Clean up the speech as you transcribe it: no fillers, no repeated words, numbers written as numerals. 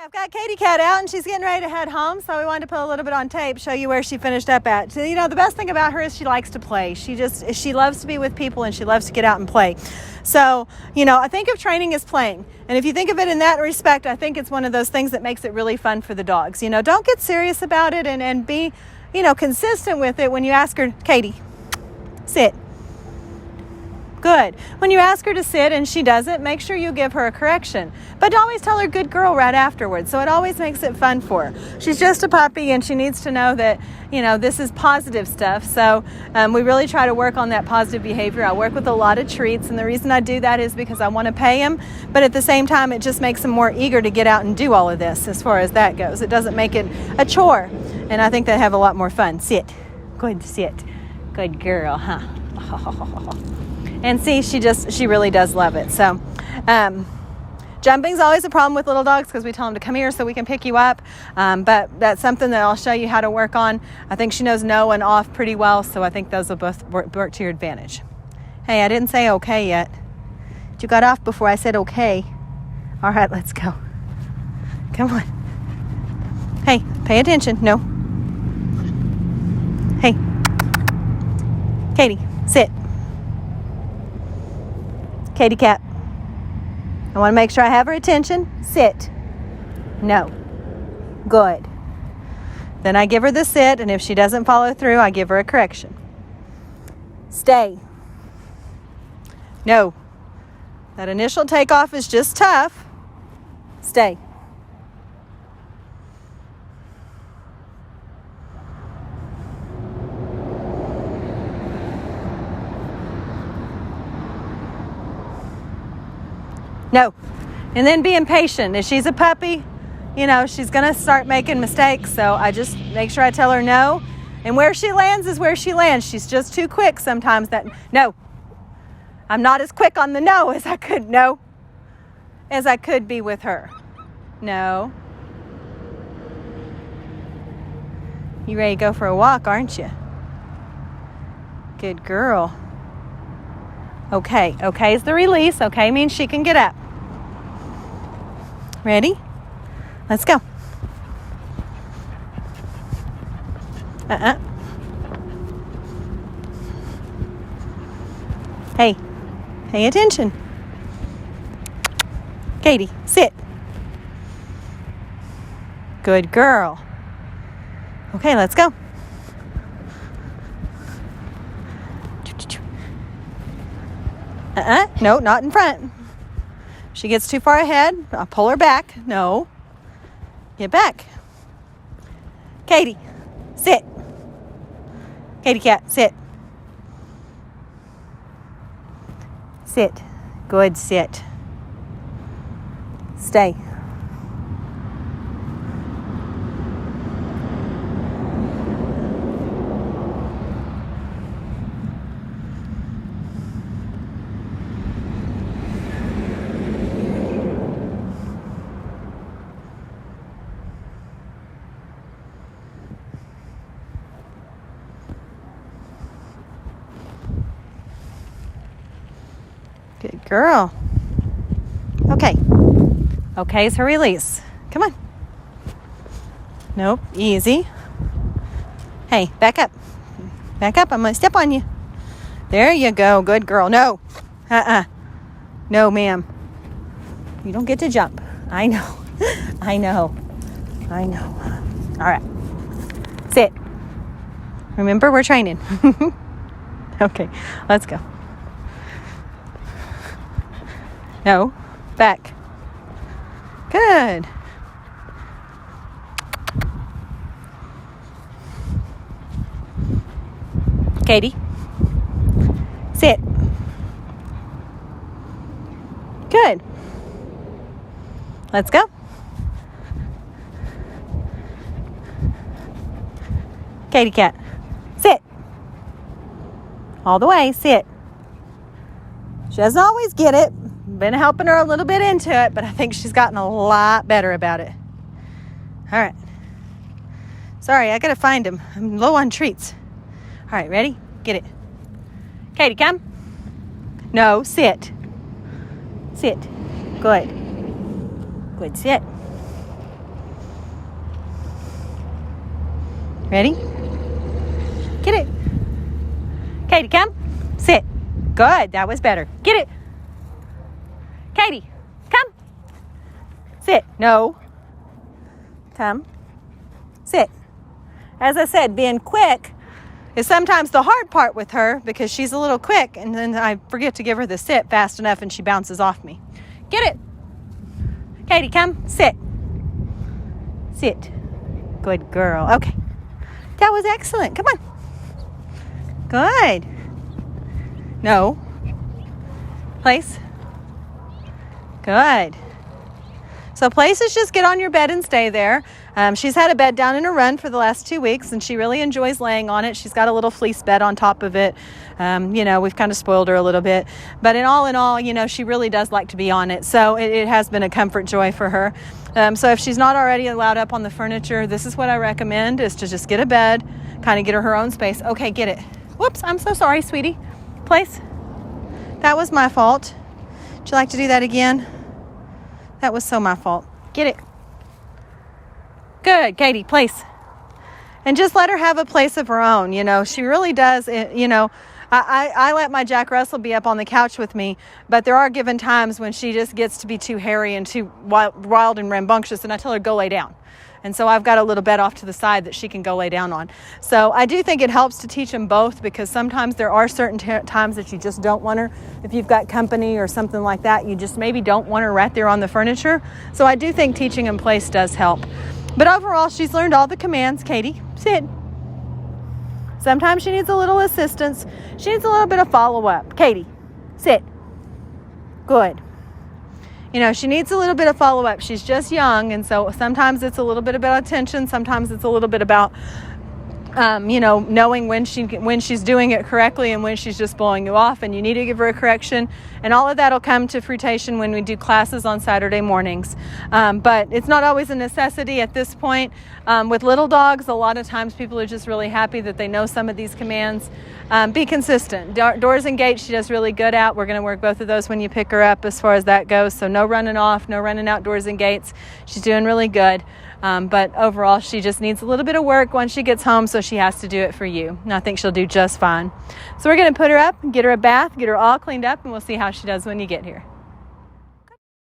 I've got Katy Cat out and she's getting ready to head home, so we wanted to put a little bit on tape, show you where she finished up at. So, the best thing about her is she likes to play. She loves to be with people and she loves to get out and play. So, I think of training as playing. And if you think of it in that respect, I think it's one of those things that makes it really fun for the dogs. Don't get serious about it and be, consistent with it when you ask her, Katy, sit. Good. When you ask her to sit and she doesn't, make sure you give her a correction. But always tell her good girl right afterwards. So it always makes it fun for her. She's just a puppy and she needs to know that, this is positive stuff. So we really try to work on that positive behavior. I work with a lot of treats, and the reason I do that is because I want to pay them. But at the same time, it just makes them more eager to get out and do all of this as far as that goes. It doesn't make it a chore. And I think they have a lot more fun. Sit. Good, sit. Good girl, huh? And see, she really does love it. So jumping's always a problem with little dogs because we tell them to come here so we can pick you up. But that's something that I'll show you how to work on. I think she knows no and off pretty well, so I think those will both work to your advantage. Hey, I didn't say okay yet. You got off before I said okay. All right, let's go. Come on. Hey, pay attention. No. Hey. Katy, sit. Katy Cat. I want to make sure I have her attention. Sit. No. Good. Then I give her the sit, and if she doesn't follow through, I give her a correction. Stay. No. That initial takeoff is just tough. Stay. No. And then being patient. If she's a puppy, she's going to start making mistakes. So I just make sure I tell her no. And where she lands is where she lands. She's just too quick sometimes. No. I'm not as quick on the no as I could. No. As I could be with her. No. You ready to go for a walk, aren't you? Good girl. Okay. Okay is the release. Okay means she can get up. Ready? Let's go. Hey, pay attention. Katy, sit. Good girl. Okay, let's go. No, not in front. She gets too far ahead. I'll pull her back. No. Get back. Katy, sit. Katy Cat, sit. Sit. Good, sit. Stay. Good girl. Okay. Okay is her release. Come on. Nope. Easy. Hey, back up. Back up. I'm going to step on you. There you go. Good girl. No. No, ma'am. You don't get to jump. I know. I know. I know. All right. Sit. Remember, we're training. Okay. Let's go. No, back. Good. Katy, sit. Good. Let's go. Katy Cat, sit. All the way, sit. She doesn't always get it. Been helping her a little bit into it, but I think she's gotten a lot better about it. All right. Sorry, I gotta find him. I'm low on treats. All right, ready? Get it. Katy, come. No, sit. Sit. Good. Good, sit. Ready? Get it. Katy, come. Sit. Good. That was better. Get it. Katy, come. Sit. No. Come. Sit. As I said, being quick is sometimes the hard part with her because she's a little quick and then I forget to give her the sit fast enough and she bounces off me. Get it. Katy, come. Sit. Sit. Good girl. Okay. That was excellent. Come on. Good. No. Place. Good. So place is just get on your bed and stay there. She's had a bed down in a run for the last 2 weeks, and she really enjoys laying on it. She's got a little fleece bed on top of it. We've kind of spoiled her a little bit. But in all, she really does like to be on it. So it has been a comfort joy for her. So if she's not already allowed up on the furniture, this is what I recommend, is to just get a bed, kind of get her own space. Okay, get it. Whoops, I'm so sorry, sweetie. Place. That was my fault. Would you like to do that again? That was so my fault. Get it. Good, Katy, place. And just let her have a place of her own. She really does. I let my Jack Russell be up on the couch with me, but there are given times when she just gets to be too hairy and too wild and rambunctious, and I tell her, go lay down. And so I've got a little bed off to the side that she can go lay down on. So I do think it helps to teach them both, because sometimes there are certain times that you just don't want her. If you've got company or something like that, you just maybe don't want her right there on the furniture. So I do think teaching them place does help. But overall, she's learned all the commands. Katy, sit. Sometimes she needs a little assistance. She needs a little bit of follow-up. Katy, sit. Good. She needs a little bit of follow-up. She's just young, and so sometimes it's a little bit about attention. Sometimes it's a little bit about, knowing when she's doing it correctly and when she's just blowing you off, and you need to give her a correction. And all of that will come to fruition when we do classes on Saturday mornings. But it's not always a necessity at this point. With little dogs, a lot of times people are just really happy that they know some of these commands. Be consistent. Doors and gates she does really good at. We're going to work both of those when you pick her up as far as that goes. So no running off, no running out doors and gates. She's doing really good. But overall, she just needs a little bit of work once she gets home, so she has to do it for you. And I think she'll do just fine. So we're going to put her up, get her a bath, get her all cleaned up, and we'll see how she does when you get here.